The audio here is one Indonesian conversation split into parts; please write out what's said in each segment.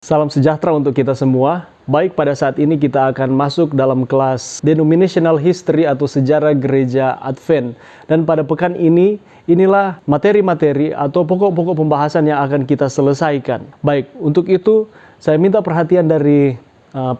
Salam sejahtera untuk kita semua. Baik, pada saat ini kita akan masuk dalam kelas Denominational History atau Sejarah Gereja Advent. Dan pada pekan ini, inilah materi-materi atau pokok-pokok pembahasan yang akan kita selesaikan. Baik, untuk itu saya minta perhatian dari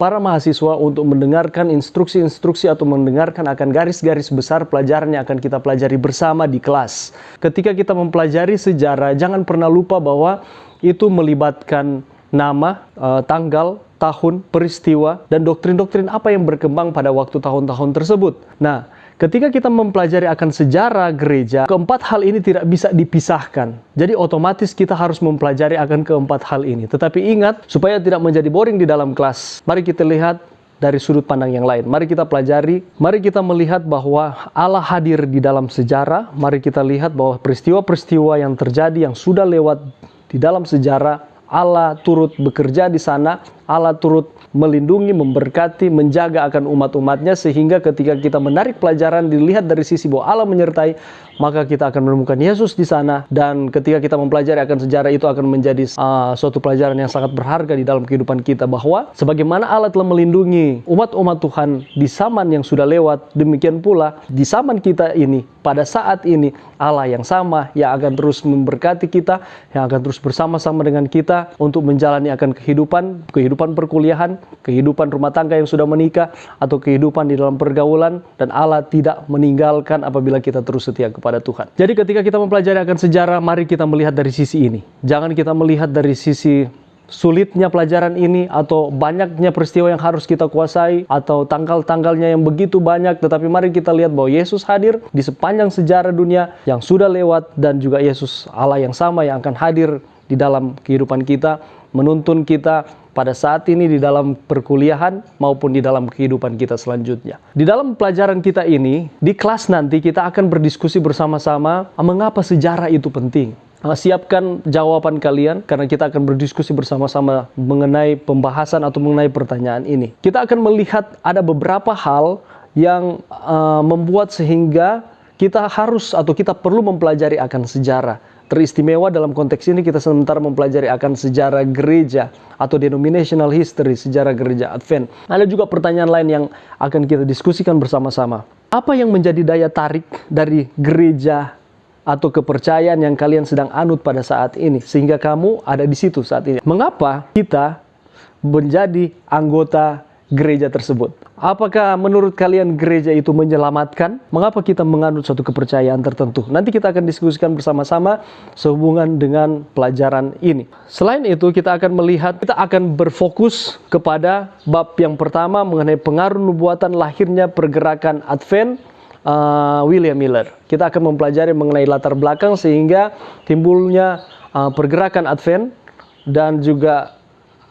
para mahasiswa untuk mendengarkan instruksi-instruksi atau mendengarkan akan garis-garis besar pelajaran yang akan kita pelajari bersama di kelas. Ketika kita mempelajari sejarah, jangan pernah lupa bahwa itu melibatkan nama, tanggal, tahun, peristiwa, dan doktrin-doktrin apa yang berkembang pada waktu tahun-tahun tersebut. Nah, ketika kita mempelajari akan sejarah gereja, keempat hal ini tidak bisa dipisahkan. Jadi otomatis kita harus mempelajari akan keempat hal ini. Tetapi ingat, supaya tidak menjadi boring di dalam kelas, mari kita lihat dari sudut pandang yang lain. Mari kita pelajari, mari kita melihat bahwa Allah hadir di dalam sejarah. Mari kita lihat bahwa peristiwa-peristiwa yang terjadi, yang sudah lewat di dalam sejarah, Allah turut bekerja di sana, Allah turut melindungi, memberkati, menjaga akan umat-umatnya, sehingga ketika kita menarik pelajaran dilihat dari sisi bahwa Allah menyertai, maka kita akan menemukan Yesus di sana. Dan ketika kita mempelajari akan sejarah, itu akan menjadi suatu pelajaran yang sangat berharga di dalam kehidupan kita, bahwa sebagaimana Allah telah melindungi umat-umat Tuhan di zaman yang sudah lewat, demikian pula di zaman kita ini, pada saat ini Allah yang sama yang akan terus memberkati kita, yang akan terus bersama-sama dengan kita untuk menjalani akan kehidupan perkuliahan, kehidupan rumah tangga yang sudah menikah, atau kehidupan di dalam pergaulan. Dan Allah tidak meninggalkan apabila kita terus setia kepada Tuhan. Jadi ketika kita mempelajari akan sejarah, mari kita melihat dari sisi ini. Jangan kita melihat dari sisi sulitnya pelajaran ini, atau banyaknya peristiwa yang harus kita kuasai, atau tanggal-tanggalnya yang begitu banyak. Tetapi mari kita lihat bahwa Yesus hadir di sepanjang sejarah dunia yang sudah lewat, dan juga Yesus Allah yang sama yang akan hadir di dalam kehidupan kita, menuntun kita pada saat ini di dalam perkuliahan maupun di dalam kehidupan kita selanjutnya. Di dalam pelajaran kita ini, di kelas nanti kita akan berdiskusi bersama-sama mengapa sejarah itu penting. Siapkan jawaban kalian, karena kita akan berdiskusi bersama-sama mengenai pembahasan atau mengenai pertanyaan ini. Kita akan melihat ada beberapa hal yang membuat sehingga kita harus atau kita perlu mempelajari akan sejarah. Teristimewa dalam konteks ini kita sementara mempelajari akan sejarah gereja atau denominational history, sejarah gereja Advent. Ada juga pertanyaan lain yang akan kita diskusikan bersama-sama. Apa yang menjadi daya tarik dari gereja atau kepercayaan yang kalian sedang anut pada saat ini, sehingga kamu ada di situ saat ini? Mengapa kita menjadi anggota gereja tersebut? Apakah menurut kalian gereja itu menyelamatkan? Mengapa kita menganut suatu kepercayaan tertentu? Nanti kita akan diskusikan bersama-sama sehubungan dengan pelajaran ini. Selain itu, kita akan melihat, kita akan berfokus kepada bab yang pertama mengenai pengaruh nubuatan lahirnya pergerakan Advent, William Miller. Kita akan mempelajari mengenai latar belakang sehingga timbulnya pergerakan Advent, dan juga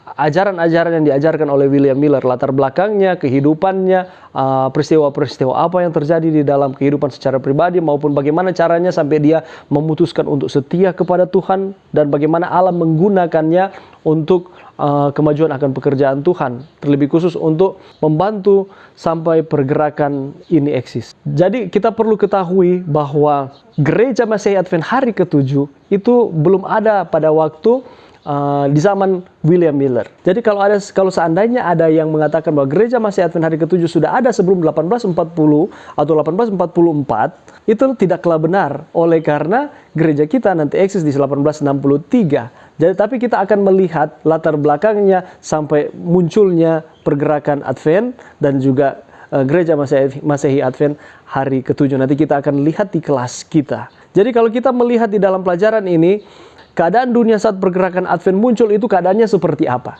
ajaran-ajaran yang diajarkan oleh William Miller, latar belakangnya, kehidupannya, peristiwa-peristiwa apa yang terjadi di dalam kehidupan secara pribadi, maupun bagaimana caranya sampai dia memutuskan untuk setia kepada Tuhan, dan bagaimana Allah menggunakannya untuk kemajuan akan pekerjaan Tuhan, terlebih khusus untuk membantu sampai pergerakan ini eksis. Jadi kita perlu ketahui bahwa Gereja Masehi Advent hari ke-7 itu belum ada pada waktu di zaman William Miller. Jadi kalau seandainya ada yang mengatakan bahwa Gereja Masehi Advent hari ke-7 sudah ada sebelum 1840 atau 1844, itu tidaklah benar, oleh karena gereja kita nanti eksis di 1863. Jadi tapi kita akan melihat latar belakangnya sampai munculnya pergerakan Advent dan juga Gereja Masehi Advent hari ke-7. Nanti kita akan lihat di kelas kita. Jadi kalau kita melihat di dalam pelajaran ini, keadaan dunia saat pergerakan Advent muncul itu keadaannya seperti apa?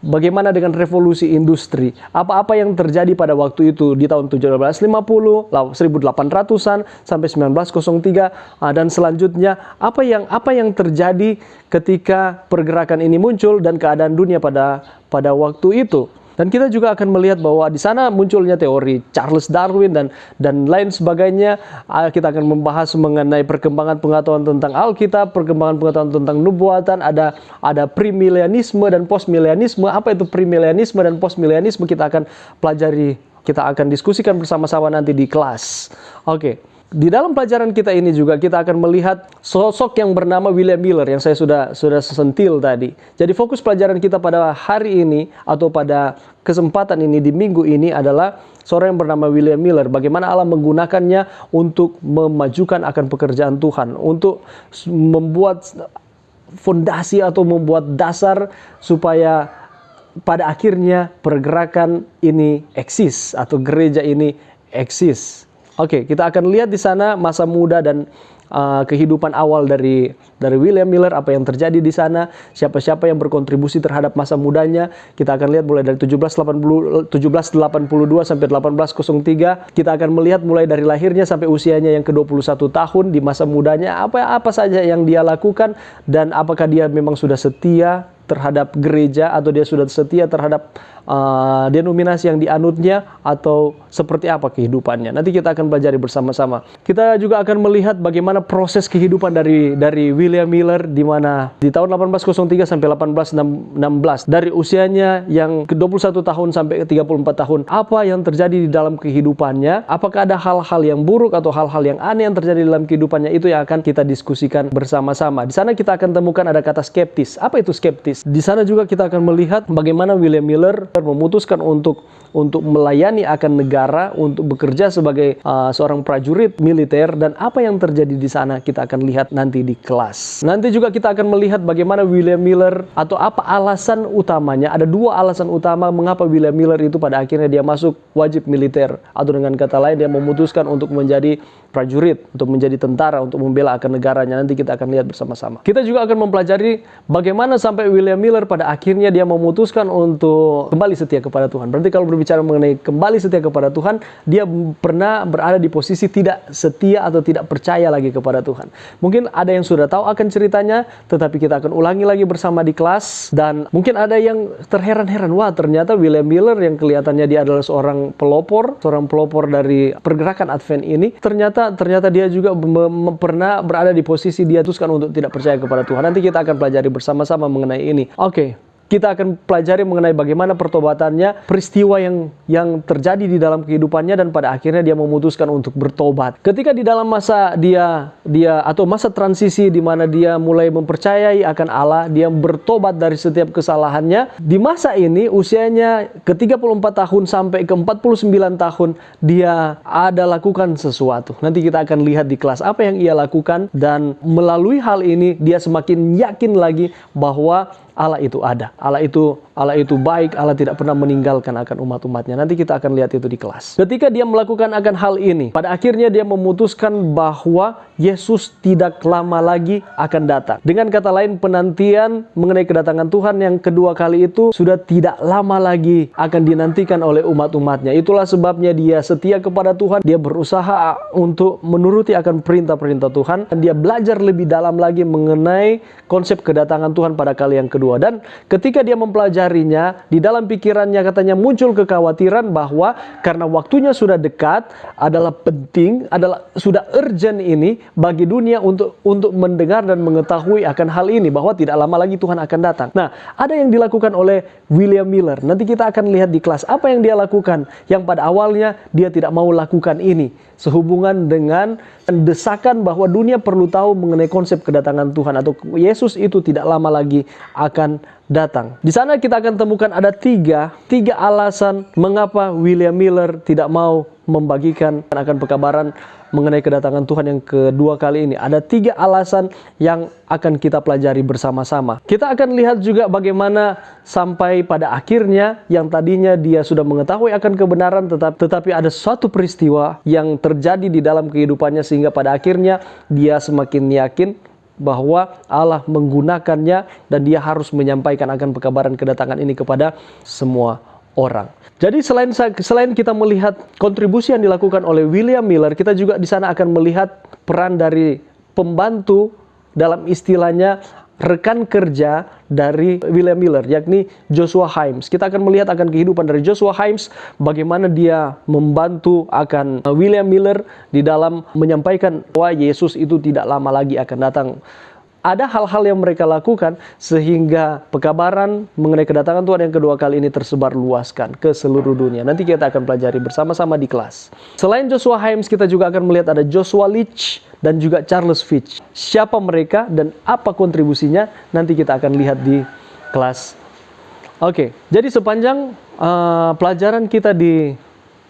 Bagaimana dengan revolusi industri? Apa-apa yang terjadi pada waktu itu di tahun 1750, 1800-an sampai 1903, dan selanjutnya apa yang terjadi ketika pergerakan ini muncul dan keadaan dunia pada waktu itu? Dan kita juga akan melihat bahwa di sana munculnya teori Charles Darwin dan lain sebagainya. Kita akan membahas mengenai perkembangan pengetahuan tentang Alkitab, perkembangan pengetahuan tentang nubuatan, ada premilenianisme dan postmilenianisme. Apa itu premilenianisme dan postmilenianisme? Kita akan pelajari, kita akan diskusikan bersama-sama nanti di kelas. Oke. di dalam pelajaran kita ini juga kita akan melihat sosok yang bernama William Miller yang saya sudah sentil tadi. Jadi fokus pelajaran kita pada hari ini atau pada kesempatan ini di minggu ini adalah seorang yang bernama William Miller. Bagaimana Allah menggunakannya untuk memajukan akan pekerjaan Tuhan, untuk membuat fondasi atau membuat dasar supaya pada akhirnya pergerakan ini eksis atau gereja ini eksis. Oke, kita akan lihat di sana masa muda dan kehidupan awal dari William Miller, apa yang terjadi di sana, siapa-siapa yang berkontribusi terhadap masa mudanya. Kita akan lihat mulai dari 1782 sampai 1803. Kita akan melihat mulai dari lahirnya sampai usianya yang ke-21 tahun di masa mudanya, apa saja yang dia lakukan dan apakah dia memang sudah setia terhadap gereja atau dia sudah setia terhadap denominasi yang dianutnya atau seperti apa kehidupannya. Nanti kita akan pelajari bersama-sama. Kita juga akan melihat bagaimana proses kehidupan dari William Miller di mana di tahun 1803 sampai 1816 dari usianya yang ke-21 tahun sampai ke 34 tahun, apa yang terjadi di dalam kehidupannya, apakah ada hal-hal yang buruk atau hal-hal yang aneh yang terjadi dalam kehidupannya, itu yang akan kita diskusikan bersama-sama. Di sana kita akan temukan ada kata skeptis. Apa itu skeptis? Di sana juga kita akan melihat bagaimana William Miller memutuskan untuk melayani akan negara, untuk bekerja sebagai seorang prajurit militer, dan apa yang terjadi di sana kita akan lihat nanti di kelas. Nanti juga kita akan melihat bagaimana William Miller atau apa alasan utamanya. Ada dua alasan utama mengapa William Miller itu pada akhirnya dia masuk wajib militer, atau dengan kata lain dia memutuskan untuk menjadi prajurit, untuk menjadi tentara, untuk membela akan negaranya. Nanti kita akan lihat bersama-sama. Kita juga akan mempelajari bagaimana sampai William Miller pada akhirnya dia memutuskan untuk kembali setia kepada Tuhan. Berarti kalau berbicara mengenai kembali setia kepada Tuhan, dia pernah berada di posisi tidak setia atau tidak percaya lagi kepada Tuhan. Mungkin ada yang sudah tahu akan ceritanya, tetapi kita akan ulangi lagi bersama di kelas. Dan mungkin ada yang terheran-heran, wah ternyata William Miller yang kelihatannya dia adalah seorang pelopor dari pergerakan Advent ini, ternyata dia juga pernah berada di posisi dia teruskan untuk tidak percaya kepada Tuhan. Nanti kita akan pelajari bersama-sama mengenai ini. Oke. Kita akan pelajari mengenai bagaimana pertobatannya, peristiwa yang terjadi di dalam kehidupannya, dan pada akhirnya dia memutuskan untuk bertobat. Ketika di dalam masa dia atau masa transisi di mana dia mulai mempercayai akan Allah, dia bertobat dari setiap kesalahannya. Di masa ini usianya ke 34 tahun sampai ke 49 tahun dia ada lakukan sesuatu. Nanti kita akan lihat di kelas apa yang ia lakukan, dan melalui hal ini dia semakin yakin lagi bahwa Allah itu ada. Allah itu baik. Allah tidak pernah meninggalkan akan umat-umatnya. Nanti kita akan lihat itu di kelas. Ketika dia melakukan akan hal ini, pada akhirnya dia memutuskan bahwa Yesus tidak lama lagi akan datang. Dengan kata lain, penantian mengenai kedatangan Tuhan yang kedua kali itu sudah tidak lama lagi akan dinantikan oleh umat-umatnya. Itulah sebabnya dia setia kepada Tuhan. Dia berusaha untuk menuruti akan perintah-perintah Tuhan. Dan dia belajar lebih dalam lagi mengenai konsep kedatangan Tuhan pada kali yang kedua. Dan ketika dia mempelajarinya, di dalam pikirannya katanya muncul kekhawatiran bahwa karena waktunya sudah dekat, adalah penting, adalah sudah urgent ini bagi dunia untuk mendengar dan mengetahui akan hal ini, bahwa tidak lama lagi Tuhan akan datang. Nah, ada yang dilakukan oleh William Miller. Nanti kita akan lihat di kelas apa yang dia lakukan, yang pada awalnya dia tidak mau lakukan ini, sehubungan dengan desakan bahwa dunia perlu tahu mengenai konsep kedatangan Tuhan, atau Yesus itu tidak lama lagi akan datang. Di sana kita akan temukan ada tiga alasan mengapa William Miller tidak mau membagikan akan pekabaran mengenai kedatangan Tuhan yang kedua kali ini. Ada 3 alasan yang akan kita pelajari bersama-sama. Kita akan lihat juga bagaimana sampai pada akhirnya yang tadinya dia sudah mengetahui akan kebenaran, tetapi ada suatu peristiwa yang terjadi di dalam kehidupannya sehingga pada akhirnya dia semakin yakin bahwa Allah menggunakannya dan dia harus menyampaikan akan pekabaran kedatangan ini kepada semua orang. Jadi selain kita melihat kontribusi yang dilakukan oleh William Miller, kita juga di sana akan melihat peran dari pembantu, dalam istilahnya rekan kerja dari William Miller, yakni Joshua Himes. Kita akan melihat akan kehidupan dari Joshua Himes, bagaimana dia membantu akan William Miller di dalam menyampaikan bahwa Yesus itu tidak lama lagi akan datang. ada hal-hal yang mereka lakukan sehingga pekabaran mengenai kedatangan Tuhan yang kedua kali ini tersebar luaskan ke seluruh dunia. Nanti kita akan pelajari bersama-sama di kelas. Selain Joshua Himes, kita juga akan melihat ada Joshua Leach dan juga Charles Fitch. Siapa mereka dan apa kontribusinya, nanti kita akan lihat di kelas. Oke, jadi sepanjang pelajaran kita di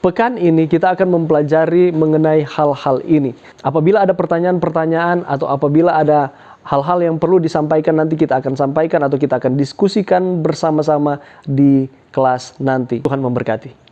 pekan ini, kita akan mempelajari mengenai hal-hal ini. Apabila ada pertanyaan-pertanyaan atau apabila ada hal-hal yang perlu disampaikan, nanti kita akan sampaikan atau kita akan diskusikan bersama-sama di kelas nanti. Tuhan memberkati.